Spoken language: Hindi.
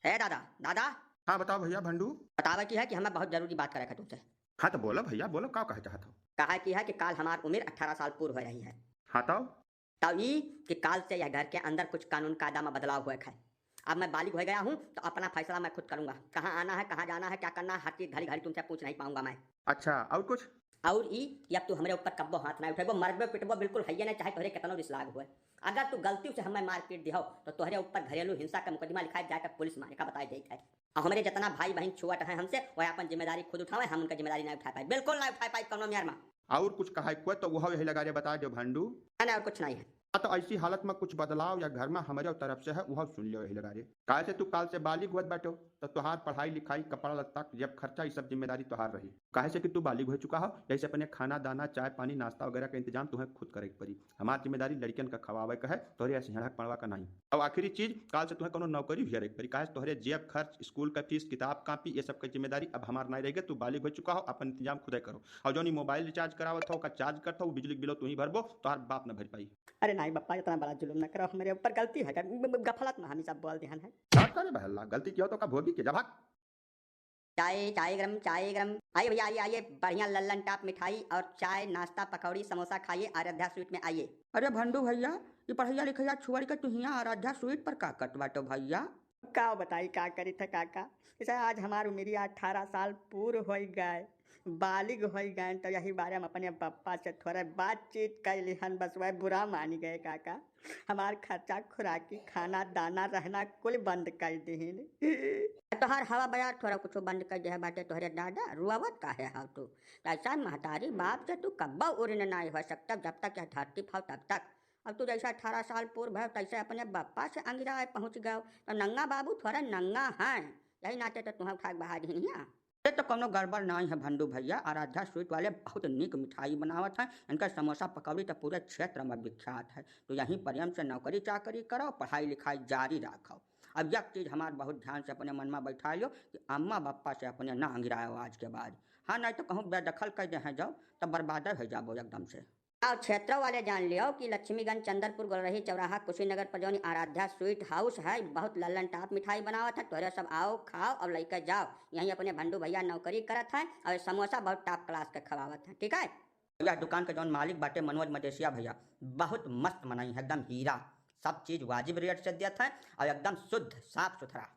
है दादा दादा। हाँ बताओ भैया भंडू। बतावे की है कि हमें बहुत जरूरी बात करे तुमसे। हाँ तो बोलो भैया बोलो, क्या कहे चाहत हो। कहा की है कि काल हमार उम्र 18 साल पूर्ण हो रही है। हाँ तो तब ई कि काल से यह घर के अंदर कुछ कानून कायदा में बदलाव हुआ है। अब मैं बालिग हो गया हूँ तो अपना फैसला मैं खुद करूंगा। कहाँ आना है, कहाँ जाना है, क्या करना है, हर चीज घड़ी घड़ी तुमसे पूछ नहीं पाऊंगा मैं। अच्छा और कुछ। और ई कि अब तू हमारे ऊपर कब्बो हाथ ना उठेबो, मरबे पिटबो बिल्कुल है नहीं, चाहे तोहरे कितना रिश्लाग हुए। अगर तू गलती से हमें मार पीट दिहो तो तोहरे ऊपर घरेलू हिंसा का मुकदमा लिखाए जाकर पुलिस मारे का बताई देता है। और हमारे जितना भाई बहन छुअट है हमसे वह अपन जिम्मेदारी खुद उठावे, हम उनका जिम्मेदारी नहीं उठा पाए, बिल्कुल नहीं उठा पाए कौनो म्यार में। और कुछ कहा है कोई तो वह यही लगा रे बता दो भंडू। नहीं और कुछ नहीं है। हाँ तो ऐसी हालत में कुछ बदलाव या घर में हमारे तरफ से है वह सुन लियो यही लगा रे। काहे से तू काल से बालिग हुआ बैठो तो तुहार पढ़ाई लिखाई कपड़ा लत्ता जब खर्चा ये सब जिम्मेदारी तुहार रही। काहे से कि तू बालिग हो चुका हो, जैसे अपने खाना दाना चाय पानी नाश्ता वगैरह का इंतजाम तुम्हें खुद करे पड़ी। हमारी जिम्मेदारी लड़कियन का खवावे का है, तोहरे ऐसे झड़क पड़वा का नहीं। और आखिरी चीज काल से तुम्हें कोनो नौकरी भी पड़ी। काहे तोहरे जेब खर्च स्कूल का फीस किताब कापी ये सब की जिम्मेदारी अब हमार नहीं रहेगी। तू बालिग हो चुका हो, अपन इंतजाम खुद करो। और जो मोबाइल रिचार्ज करावत हो का चार्ज करता हो बिजली बिलो तू ही भरबो, तोहार बाप न भर पाई। अरे नहीं बप्पा, इतना बड़ा जुलूम न करो, मेरे ऊपर गलती है, गफलत में हम सब बोल ध्यान है। बात करे बहल्ला गलती किया तो का भोगी के जब। चाय चाय गरम चाय गरम। आइए भैया आइए आइए, बढ़िया लल्लन टाप मिठाई और चाय नाश्ता पकौड़ी समोसा खाइए, आराध्या स्वीट में आइए। अरे भंडू भैया, ये पढ़ैया लिखैया छुअड़ के तुहिया आराध्या स्वीट पर का कट बाटो भैया। का बताई का करी थे काका। जैसे आज हमार उम्र 18 साल पूर्ण हो गए, बालिग हो गए, तो यही बारे में अपने पप्पा से थोड़ा बातचीत कैली हन, बस वह बुरा मान गए काका। हमार खर्चा खुराकी खाना दाना रहना कुल बंद कर दीन। तोहार हवा बयार थोड़ा कुछ बंद कर दे बाटे तोहरे दादा, रुआवत का है हाउ तू। ऐसा महतारी बाप से तू कब्बा उड़ने नहीं हो सकता जब तक यह धरती फाव तब तक। अब तू जैसा 18 साल पूर्व है तैसे अपने बप्पा से अंगिरा पहुँच गए तो नंगा बाबू थोड़ा नंगा है, यही नाते तो तुम्हें उठा बहा दी। ये तो कोनो गड़बड़ नहीं है भंडू भैया, आराध्या स्वीट वाले बहुत नीक मिठाई बनावत है। इनका समोसा पकौड़ी तो पूरे क्षेत्र में विख्यात है। तो यहीं प्रेम से नौकरी चाकरी करो, पढ़ाई लिखाई जारी रखो। अब यह चीज़ हमारे बहुत ध्यान से अपने मन में बैठा लो कि अम्मा बप्पा से अपने ना अंगिराओ आज के बाद। हाँ नहीं तो कहूँ बेदखल कर दे हैं जाओ तब बर्बाद हो जाओ एकदम से। और क्षेत्रों वाले जान लियो कि लक्ष्मीगंज चंदरपुर गोलरही चौराहा कुशीनगर पर जौन आराध्या स्वीट हाउस है, बहुत लल्लन टाप मिठाई बनावत है। तोहरे सब आओ खाओ और लेकर जाओ। यहीं अपने भंडू भैया नौकरी करत है और समोसा बहुत टॉप क्लास के खवावत है, ठीक है। यह दुकान के जौन मालिक बाटे मनोज मदेशिया भैया, बहुत मस्त बनाई है, एकदम हीरा। सब चीज़ वाजिब रेट से देता है और एकदम शुद्ध साफ सुथरा।